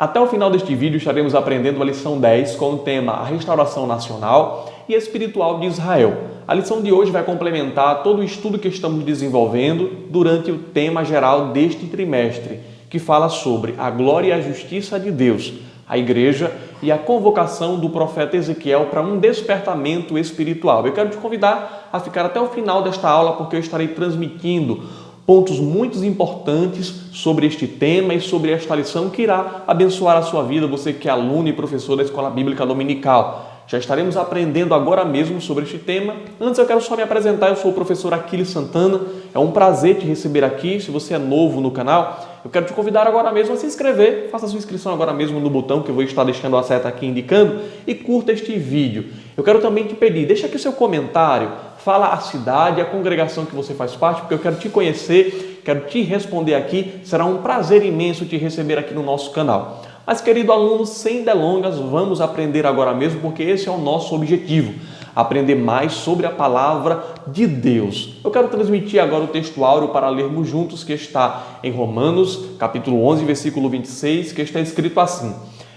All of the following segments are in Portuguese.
Até o final deste vídeo estaremos aprendendo a lição 10 com o tema A Restauração Nacional e Espiritual de Israel. A lição de hoje vai complementar todo o estudo que estamos desenvolvendo durante o tema geral deste trimestre, que fala sobre a glória e a justiça de Deus, a igreja e a convocação do profeta Ezequiel para um despertamento espiritual. Eu quero te convidar a ficar até o final desta aula, porque eu estarei transmitindo pontos muito importantes sobre este tema e sobre esta lição que irá abençoar a sua vida, você que é aluno e professor da Escola Bíblica Dominical. Já estaremos aprendendo agora mesmo sobre este tema. Antes eu quero só me apresentar, eu sou o professor Aquiles Santana, é um prazer te receber aqui. Se você é novo no canal, eu quero te convidar agora mesmo a se inscrever, faça a sua inscrição agora mesmo no botão que eu vou estar deixando a seta aqui indicando e curta este vídeo. Eu quero também te pedir, deixa aqui o seu comentário, fala a cidade, a congregação que você faz parte, porque eu quero te conhecer, quero te responder aqui, será um prazer imenso te receber aqui no nosso canal. Mas, querido aluno, sem delongas, vamos aprender agora mesmo, porque esse é o nosso objetivo, aprender mais sobre a palavra de Deus. Eu quero transmitir agora o texto áureo para lermos juntos, que está em Romanos, capítulo 11, versículo 26, que está escrito assim: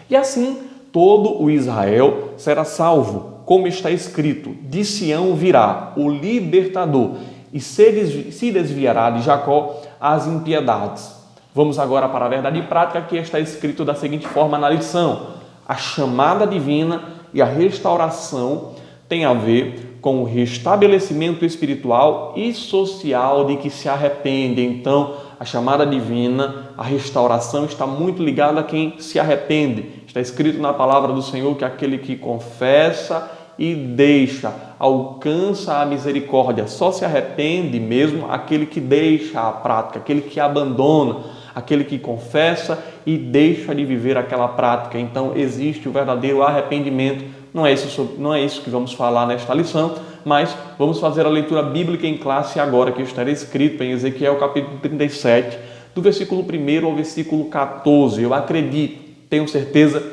E assim todo o Israel será salvo, como está escrito, de Sião virá o libertador, e se desviará de Jacó as impiedades. Vamos agora para a verdade prática, que está escrito da seguinte forma na lição: a chamada divina e a restauração tem a ver com o restabelecimento espiritual e social de que se arrepende. Então, a chamada divina, a restauração está muito ligada a quem se arrepende. Está escrito na palavra do Senhor que aquele que confessa e deixa, alcança a misericórdia. Só se arrepende mesmo aquele que deixa a prática, aquele que abandona, aquele que confessa e deixa de viver aquela prática. Então existe o verdadeiro arrependimento. Não é isso que vamos falar nesta lição, mas vamos fazer a leitura bíblica em classe agora, que estará escrito em Ezequiel capítulo 37, do versículo 1 ao versículo 14. Eu acredito, tenho certeza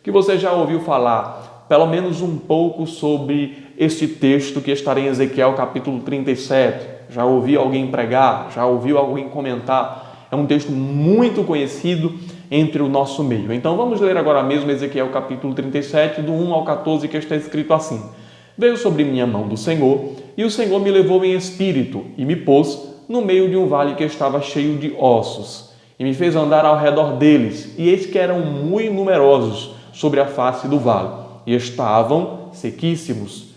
que você já ouviu falar pelo menos um pouco sobre este texto que estará em Ezequiel capítulo 37. Já ouviu alguém pregar? Já ouviu alguém comentar? É um texto muito conhecido entre o nosso meio. Então vamos ler agora mesmo Ezequiel capítulo 37, do 1 ao 14, que está escrito assim: Veio sobre mim a mão do Senhor, e o Senhor me levou em espírito, e me pôs no meio de um vale que estava cheio de ossos, e me fez andar ao redor deles, e eis que eram muito numerosos sobre a face do vale, e estavam sequíssimos.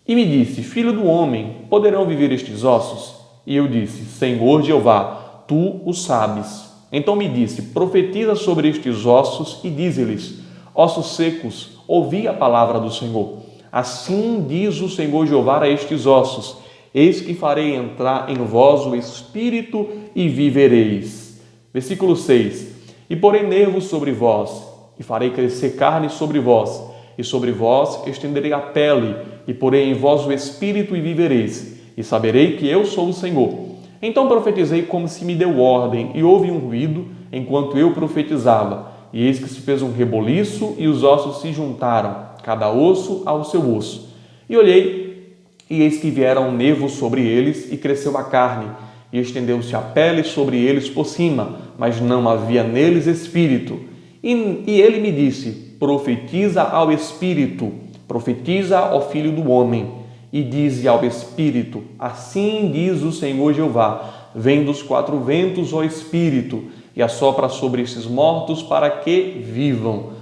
E me disse: Filho do homem, poderão viver estes ossos? E eu disse: Senhor Jeová, tu o sabes. Então me disse: Profetiza sobre estes ossos e dize-lhes: Ossos secos, ouvi a palavra do Senhor. Assim diz o Senhor Jeová a estes ossos: Eis que farei entrar em vós o espírito e vivereis. Versículo 6: E porei nervos sobre vós, e farei crescer carne sobre vós, e sobre vós estenderei a pele, e porei em vós o espírito e vivereis, e saberei que eu sou o Senhor. Então profetizei como se me deu ordem, e houve um ruído enquanto eu profetizava. E eis que se fez um reboliço, e os ossos se juntaram, cada osso ao seu osso. E olhei, e eis que vieram nervos sobre eles, e cresceu a carne, e estendeu-se a pele sobre eles por cima, mas não havia neles espírito. E ele me disse: Profetiza ao espírito, profetiza ao filho do homem, e dize ao espírito: Assim diz o Senhor Jeová: Vem dos quatro ventos, ó espírito, e assopra sobre esses mortos para que vivam.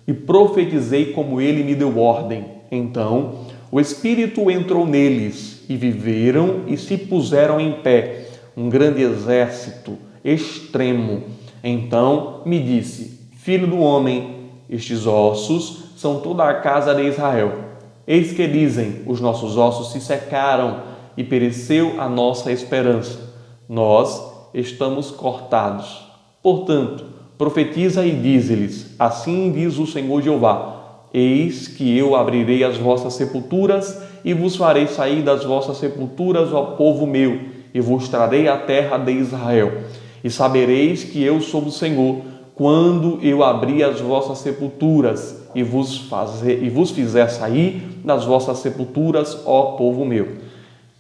E profetizei como ele me deu ordem. Então o espírito entrou neles, e viveram e se puseram em pé, um grande exército extremo. Então me disse: Filho do homem, estes ossos são toda a casa de Israel. Eis que dizem: os nossos ossos se secaram e pereceu a nossa esperança. Nós estamos cortados. Portanto, profetiza e dize-lhes: Assim diz o Senhor Jeová: Eis que eu abrirei as vossas sepulturas e vos farei sair das vossas sepulturas, ó povo meu, e vos trarei a terra de Israel. E sabereis que eu sou o Senhor, quando eu abrir as vossas sepulturas e vos fizer sair das vossas sepulturas, ó povo meu.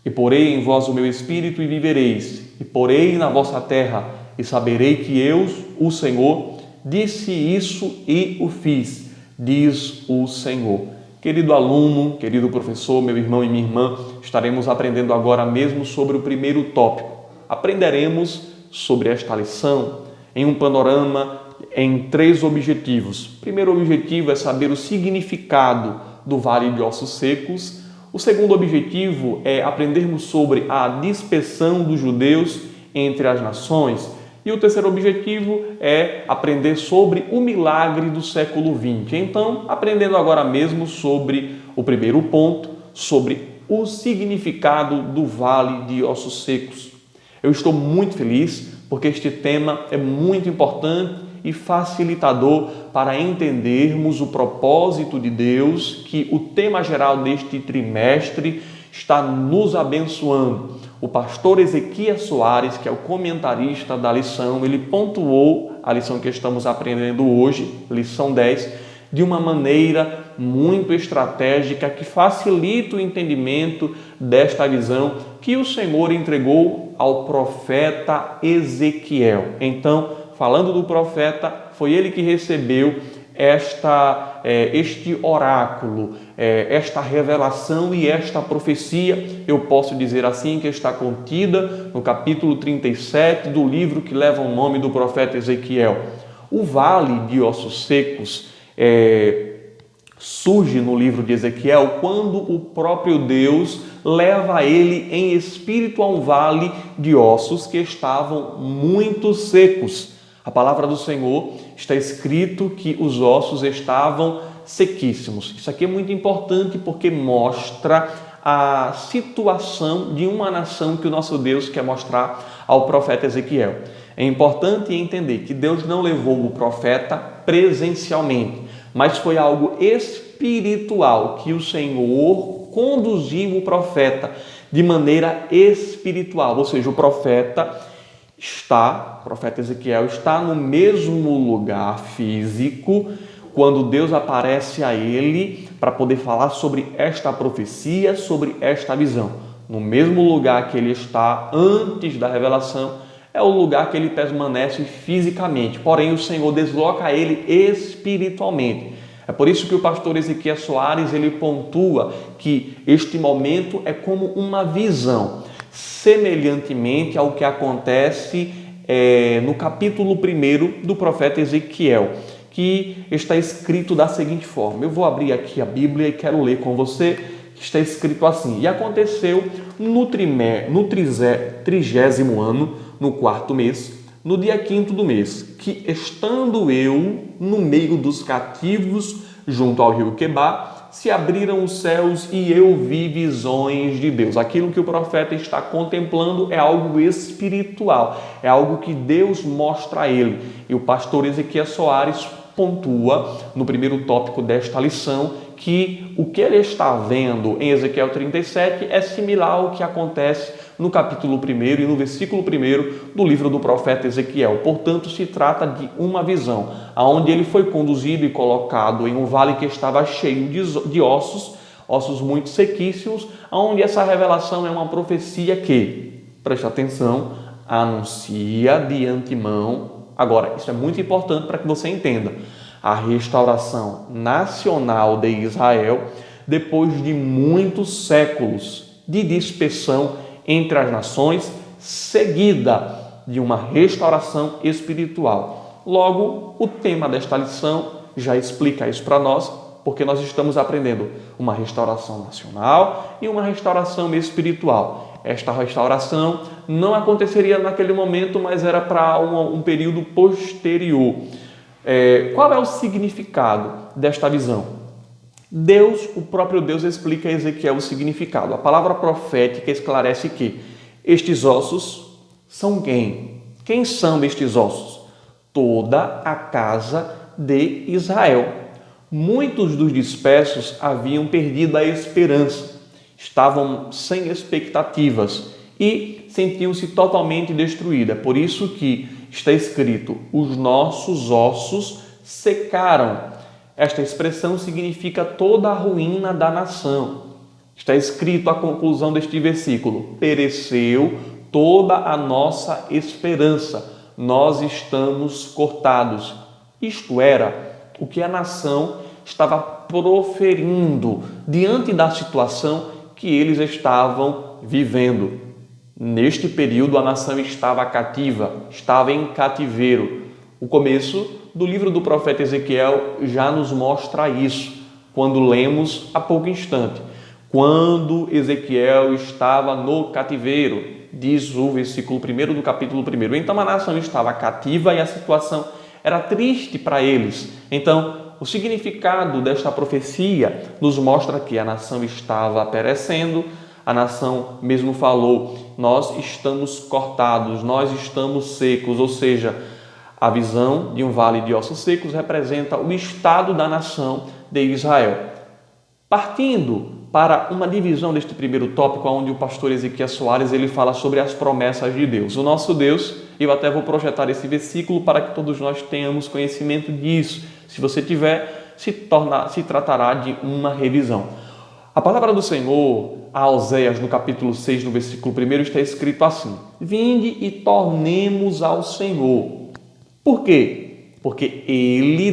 E porei em vós o meu espírito e vivereis, e porei na vossa terra, e saberei que eu, o Senhor, Disse isso e o fiz, diz o Senhor. Querido aluno, querido professor, meu irmão e minha irmã, estaremos aprendendo agora mesmo sobre o primeiro tópico. Aprenderemos sobre esta lição em um panorama em 3 objetivos. O primeiro objetivo é saber o significado do Vale de Ossos Secos. O segundo objetivo é aprendermos sobre a dispersão dos judeus entre as nações. E o terceiro objetivo é aprender sobre o milagre do século XX. Então, aprendendo agora mesmo sobre o primeiro ponto, sobre o significado do Vale de Ossos Secos. Eu estou muito feliz porque este tema é muito importante e facilitador para entendermos o propósito de Deus, que o tema geral deste trimestre está nos abençoando. O pastor Ezequias Soares, que é o comentarista da lição, ele pontuou a lição que estamos aprendendo hoje, lição 10, de uma maneira muito estratégica que facilita o entendimento desta visão que o Senhor entregou ao profeta Ezequiel. Então, falando do profeta, foi ele que recebeu este oráculo, esta revelação e esta profecia, eu posso dizer assim, que está contida no capítulo 37 do livro que leva o nome do profeta Ezequiel. O Vale de Ossos Secos surge no livro de Ezequiel quando o próprio Deus leva ele em espírito a um vale de ossos que estavam muito secos. A palavra do Senhor está escrito que os ossos estavam sequíssimos. Isso aqui é muito importante porque mostra a situação de uma nação que o nosso Deus quer mostrar ao profeta Ezequiel. É importante entender que Deus não levou o profeta presencialmente, mas foi algo espiritual que o Senhor conduziu o profeta de maneira espiritual, ou seja, o profeta Ezequiel está no mesmo lugar físico quando Deus aparece a ele para poder falar sobre esta profecia, sobre esta visão. No mesmo lugar que ele está antes da revelação, é o lugar que ele permanece fisicamente, porém o Senhor desloca ele espiritualmente. É por isso que o pastor Ezequias Soares ele pontua que este momento é como uma visão, semelhantemente ao que acontece no capítulo 1 do profeta Ezequiel, que está escrito da seguinte forma. Eu vou abrir aqui a Bíblia e quero ler com você, que está escrito assim: E aconteceu no 30º ano, no 4º mês, no dia 5º do mês, que estando eu no meio dos cativos, junto ao rio Quebar, se abriram os céus e eu vi visões de Deus. Aquilo que o profeta está contemplando é algo espiritual, é algo que Deus mostra a ele. E o pastor Ezequias Soares pontua no primeiro tópico desta lição que o que ele está vendo em Ezequiel 37 é similar ao que acontece no capítulo 1 e no versículo 1 do livro do profeta Ezequiel. Portanto, se trata de uma visão, onde ele foi conduzido e colocado em um vale que estava cheio de ossos muito sequíssimos, onde essa revelação é uma profecia que, preste atenção, anuncia de antemão. Agora, isso é muito importante para que você entenda. A restauração nacional de Israel, depois de muitos séculos de dispersão entre as nações, seguida de uma restauração espiritual. Logo, o tema desta lição já explica isso para nós, porque nós estamos aprendendo uma restauração nacional e uma restauração espiritual. Esta restauração não aconteceria naquele momento, mas era para um período posterior. Qual é o significado desta visão? O próprio Deus explica a Ezequiel o significado. A palavra profética esclarece que estes ossos são quem? Quem são estes ossos? Toda a casa de Israel. Muitos dos dispersos haviam perdido a esperança, estavam sem expectativas e sentiam-se totalmente destruídos. É por isso que está escrito: os nossos ossos secaram. Esta expressão significa toda a ruína da nação. Está escrito a conclusão deste versículo: pereceu toda a nossa esperança, nós estamos cortados. Isto era o que a nação estava proferindo diante da situação que eles estavam vivendo. Neste período, a nação estava cativa, estava em cativeiro. O começo do livro do profeta Ezequiel já nos mostra isso, quando lemos há pouco instante. Quando Ezequiel estava no cativeiro, diz o versículo 1 do capítulo 1. Então a nação estava cativa e a situação era triste para eles. Então, o significado desta profecia nos mostra que a nação estava perecendo. A nação mesmo falou: nós estamos cortados, nós estamos secos, ou seja, a visão de um vale de ossos secos representa o estado da nação de Israel. Partindo para uma divisão deste primeiro tópico, onde o pastor Ezequiel Soares ele fala sobre as promessas de Deus. O nosso Deus, eu até vou projetar esse versículo para que todos nós tenhamos conhecimento disso. Se você tiver, se tratará de uma revisão. A palavra do Senhor a Oséias, no capítulo 6, no versículo 1, está escrito assim: vinde e tornemos ao Senhor. Por quê? Porque Ele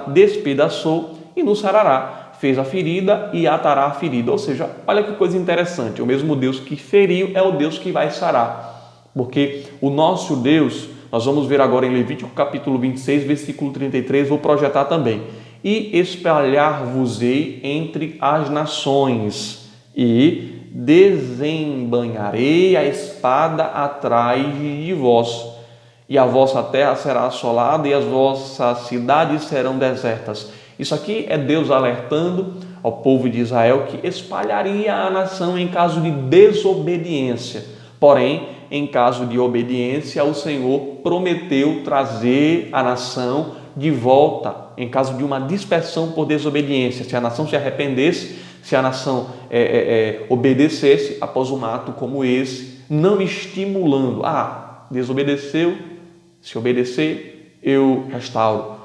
despedaçou e nos sarará. Fez a ferida e atará a ferida. Ou seja, olha que coisa interessante. O mesmo Deus que feriu é o Deus que vai sarar. Porque o nosso Deus, nós vamos ver agora em Levítico capítulo 26, versículo 33, vou projetar também. E espalhar-vos-ei entre as nações, e desembanharei a espada atrás de vós. E a vossa terra será assolada e as vossas cidades serão desertas. Isso aqui é Deus alertando ao povo de Israel que espalharia a nação em caso de desobediência. Porém, em caso de obediência, o Senhor prometeu trazer a nação de volta em caso de uma dispersão por desobediência. Se a nação se arrependesse, se a nação obedecesse após um ato como esse, não estimulando. Desobedeceu, se obedecer, eu restauro.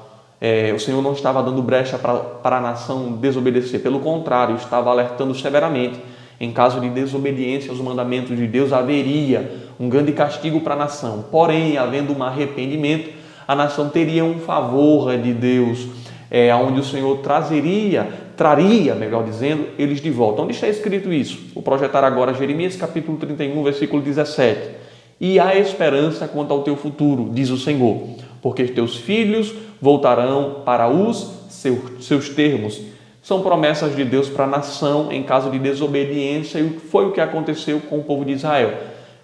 O Senhor não estava dando brecha para a nação desobedecer. Pelo contrário, estava alertando severamente. Em caso de desobediência aos mandamentos de Deus, haveria um grande castigo para a nação. Porém, havendo um arrependimento, a nação teria um favor de Deus, onde o Senhor traria, melhor dizendo, eles de volta. Onde está escrito isso? Vou projetar agora Jeremias capítulo 31, versículo 17. E há esperança quanto ao teu futuro, diz o Senhor, porque teus filhos voltarão para os seus termos. São promessas de Deus para a nação em caso de desobediência, e foi o que aconteceu com o povo de Israel.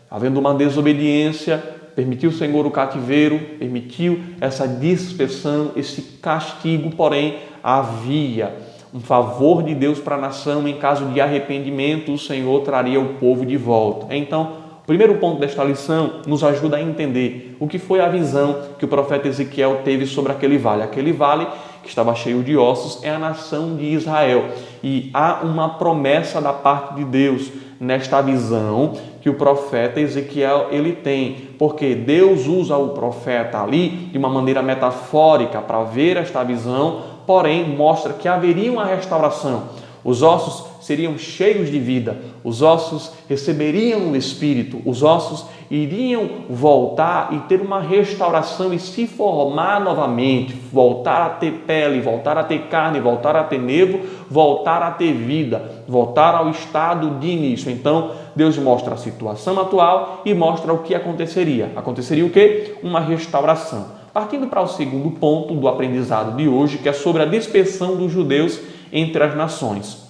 Havendo uma desobediência, permitiu o Senhor o cativeiro, permitiu essa dispersão, esse castigo, porém havia um favor de Deus para a nação. Em caso de arrependimento, o Senhor traria o povo de volta. Então, o primeiro ponto desta lição nos ajuda a entender o que foi a visão que o profeta Ezequiel teve sobre aquele vale. Aquele vale que estava cheio de ossos é a nação de Israel. E há uma promessa da parte de Deus nesta visão que o profeta Ezequiel ele tem, porque Deus usa o profeta ali de uma maneira metafórica para ver esta visão, porém mostra que haveria uma restauração. Os ossos seriam cheios de vida, os ossos receberiam o Espírito, os ossos iriam voltar e ter uma restauração e se formar novamente, voltar a ter pele, voltar a ter carne, voltar a ter nervo, voltar a ter vida, voltar ao estado de início. Então, Deus mostra a situação atual e mostra o que aconteceria. Aconteceria o quê? Uma restauração. Partindo para o segundo ponto do aprendizado de hoje, que é sobre a dispersão dos judeus entre as nações.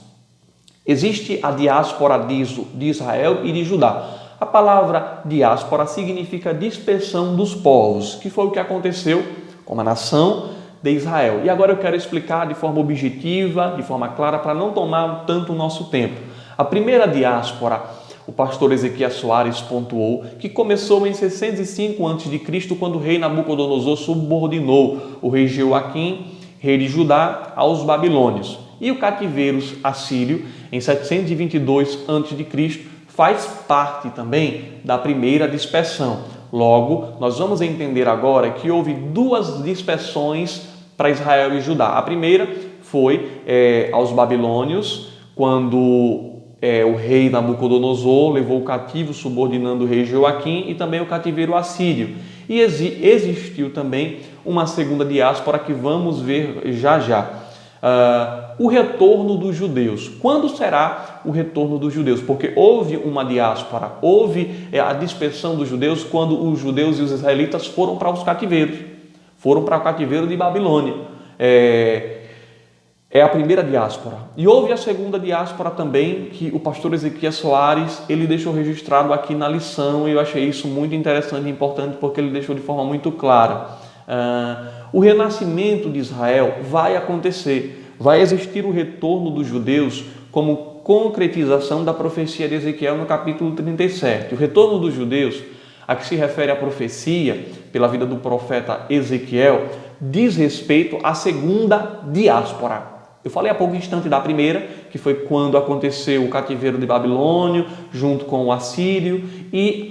Existe a diáspora de Israel e de Judá. A palavra diáspora significa dispersão dos povos, que foi o que aconteceu com a nação de Israel. E agora eu quero explicar de forma objetiva, de forma clara, para não tomar tanto o nosso tempo. A primeira diáspora, o pastor Ezequiel Soares pontuou, que começou em 605 a.C., quando o rei Nabucodonosor subordinou o rei Jeoaquim, rei de Judá, aos babilônios. E o cativeiro assírio, em 722 a.C., faz parte também da primeira dispersão. Logo, nós vamos entender agora que houve duas dispersões para Israel e Judá. A primeira foi aos babilônios, quando o rei Nabucodonosor levou cativo, subordinando o rei Joaquim, e também o cativeiro assírio. E existiu também uma segunda diáspora que vamos ver já já. O retorno dos judeus. Quando será o retorno dos judeus? Porque houve uma diáspora, houve a dispersão dos judeus quando os judeus e os israelitas foram para os cativeiros, foram para o cativeiro de Babilônia. É a primeira diáspora. E houve a segunda diáspora também, que o pastor Ezequiel Soares, ele deixou registrado aqui na lição, e eu achei isso muito interessante e importante, porque ele deixou de forma muito clara. O renascimento de Israel vai acontecer, vai existir o retorno dos judeus como concretização da profecia de Ezequiel no capítulo 37. O retorno dos judeus, a que se refere a profecia pela vida do profeta Ezequiel, diz respeito à segunda diáspora. Eu falei há pouco instante da primeira, que foi quando aconteceu o cativeiro de Babilônio, junto com o assírio, e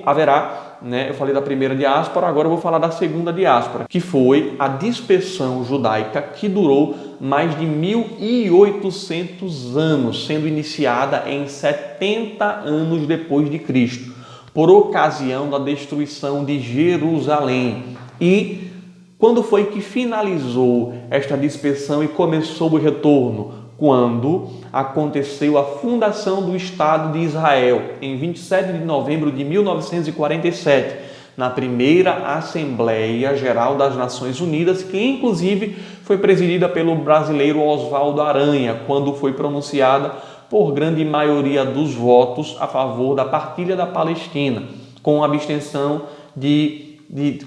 haverá, eu falei da primeira diáspora, agora eu vou falar da segunda diáspora, que foi a dispersão judaica, que durou mais de 1.800 anos, sendo iniciada em 70 anos depois de Cristo, por ocasião da destruição de Jerusalém. E quando foi que finalizou esta dispersão e começou o retorno? Quando aconteceu a fundação do Estado de Israel, em 27 de novembro de 1947, na primeira Assembleia Geral das Nações Unidas, que inclusive foi presidida pelo brasileiro Oswaldo Aranha, quando foi pronunciada por grande maioria dos votos a favor da partilha da Palestina, com abstenção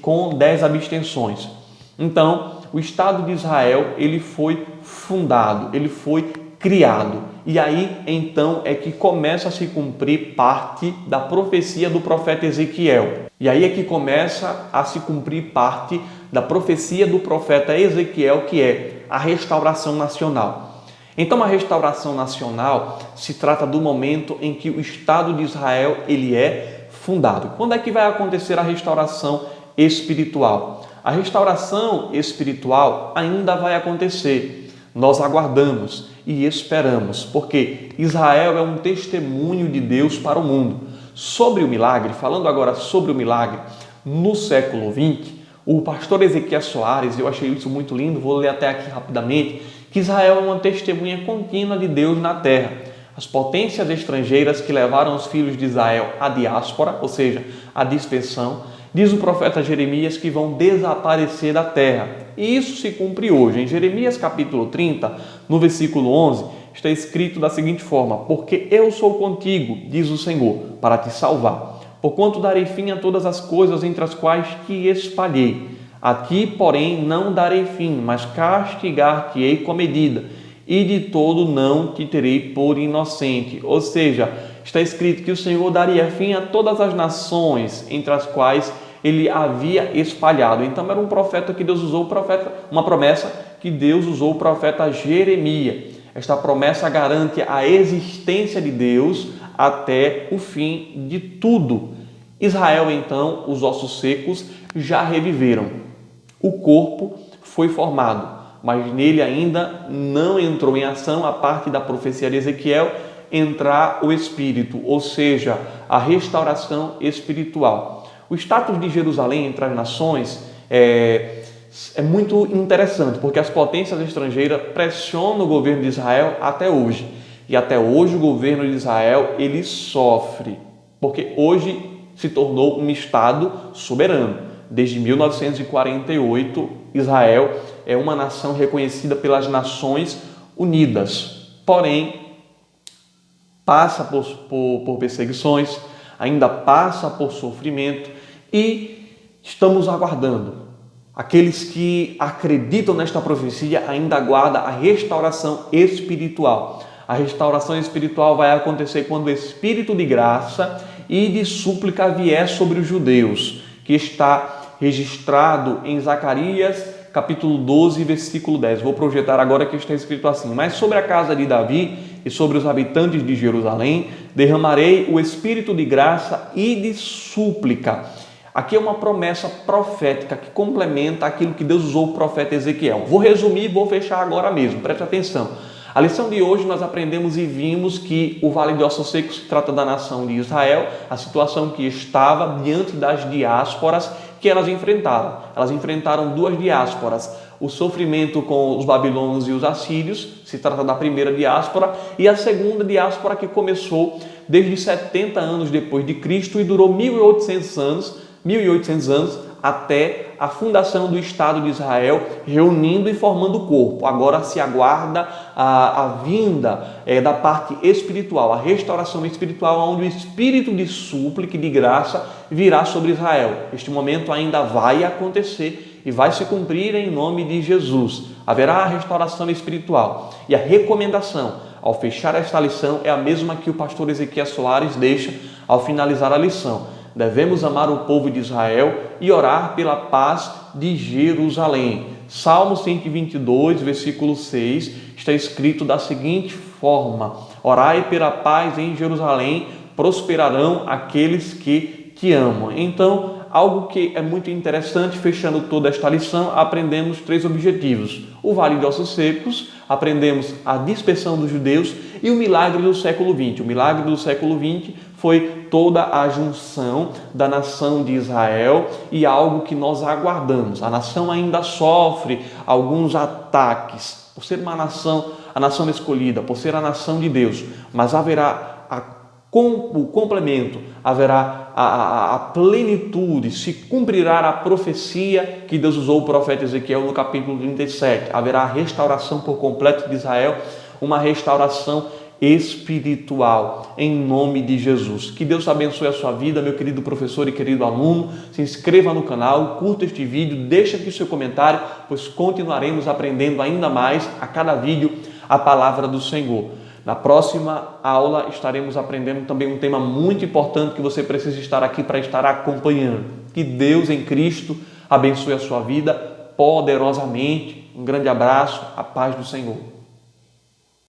com 10 abstenções. Então, o Estado de Israel, ele foi fundado, ele foi criado. E aí, então, é que começa a se cumprir parte da profecia do profeta Ezequiel. E aí é que começa a se cumprir parte da profecia do profeta Ezequiel, que é a restauração nacional. Então, a restauração nacional se trata do momento em que o Estado de Israel, ele é fundado. Quando é que vai acontecer a restauração espiritual? A restauração espiritual ainda vai acontecer. Nós aguardamos e esperamos, porque Israel é um testemunho de Deus para o mundo. Sobre o milagre, falando agora sobre o milagre, no século XX, o pastor Ezequiel Soares, eu achei isso muito lindo, vou ler até aqui rapidamente, que Israel é uma testemunha contínua de Deus na terra. As potências estrangeiras que levaram os filhos de Israel à diáspora, ou seja, à dispersão, diz o profeta Jeremias que vão desaparecer da terra. E isso se cumpre hoje. Em Jeremias capítulo 30, no versículo 11, está escrito da seguinte forma: porque eu sou contigo, diz o Senhor, para te salvar. Porquanto darei fim a todas as coisas entre as quais te espalhei. A ti, porém, não darei fim, mas castigar-te-ei com medida, e de todo não te terei por inocente. Ou seja, está escrito que o Senhor daria fim a todas as nações entre as quais ele havia espalhado. Então era um profeta que Deus usou, uma promessa que Deus usou o profeta Jeremias. Esta promessa garante a existência de Deus até o fim de tudo. Israel, então, os ossos secos já reviveram. O corpo foi formado, mas nele ainda não entrou em ação a parte da profecia de Ezequiel, entrar o Espírito, ou seja, a restauração espiritual. O status de Jerusalém entre as nações é muito interessante, porque as potências estrangeiras pressionam o governo de Israel até hoje. E até hoje o governo de Israel, ele sofre, porque hoje se tornou um Estado soberano. Desde 1948, Israel é uma nação reconhecida pelas Nações Unidas. Porém, passa por perseguições, ainda passa por sofrimento e estamos aguardando. Aqueles que acreditam nesta profecia ainda aguardam a restauração espiritual. A restauração espiritual vai acontecer quando o Espírito de graça e de súplica vier sobre os judeus, que está registrado em Zacarias, capítulo 12, versículo 10. Vou projetar agora que está escrito assim: mas sobre a casa de Davi e sobre os habitantes de Jerusalém derramarei o Espírito de graça e de súplica. Aqui é uma promessa profética que complementa aquilo que Deus usou o profeta Ezequiel. Vou resumir e vou fechar agora mesmo, preste atenção. A lição de hoje nós aprendemos e vimos que o Vale de Ossos Secos se trata da nação de Israel, a situação que estava diante das diásporas que elas enfrentaram. Elas enfrentaram duas diásporas, o sofrimento com os babilônios e os assírios, se trata da primeira diáspora, e a segunda diáspora que começou desde 70 anos depois de Cristo e durou 1800 anos até a fundação do Estado de Israel, reunindo e formando o corpo. Agora se aguarda a vinda da parte espiritual, a restauração espiritual, onde o espírito de súplica e de graça virá sobre Israel. Este momento ainda vai acontecer e vai se cumprir em nome de Jesus. Haverá a restauração espiritual. E a recomendação ao fechar esta lição é a mesma que o pastor Ezequiel Soares deixa ao finalizar a lição. Devemos amar o povo de Israel e orar pela paz de Jerusalém. Salmo 122, versículo 6, está escrito da seguinte forma: orai pela paz em Jerusalém, prosperarão aqueles que te amam. Então, algo que é muito interessante, fechando toda esta lição, aprendemos 3 objetivos. O Vale de Ossos Secos, aprendemos a dispersão dos judeus e o milagre do século XX. O milagre do século XX foi toda a junção da nação de Israel e algo que nós aguardamos. A nação ainda sofre alguns ataques por ser uma nação, a nação escolhida, por ser a nação de Deus, mas haverá o complemento, haverá a plenitude, se cumprirá a profecia que Deus usou o profeta Ezequiel no capítulo 37. Haverá a restauração por completo de Israel, uma restauração espiritual, em nome de Jesus. Que Deus abençoe a sua vida, meu querido professor e querido aluno. Se inscreva no canal, curta este vídeo, deixa aqui seu comentário, pois continuaremos aprendendo ainda mais a cada vídeo a palavra do Senhor. Na próxima aula estaremos aprendendo também um tema muito importante que você precisa estar aqui para estar acompanhando. Que Deus em Cristo abençoe a sua vida poderosamente. Um grande abraço, a paz do Senhor.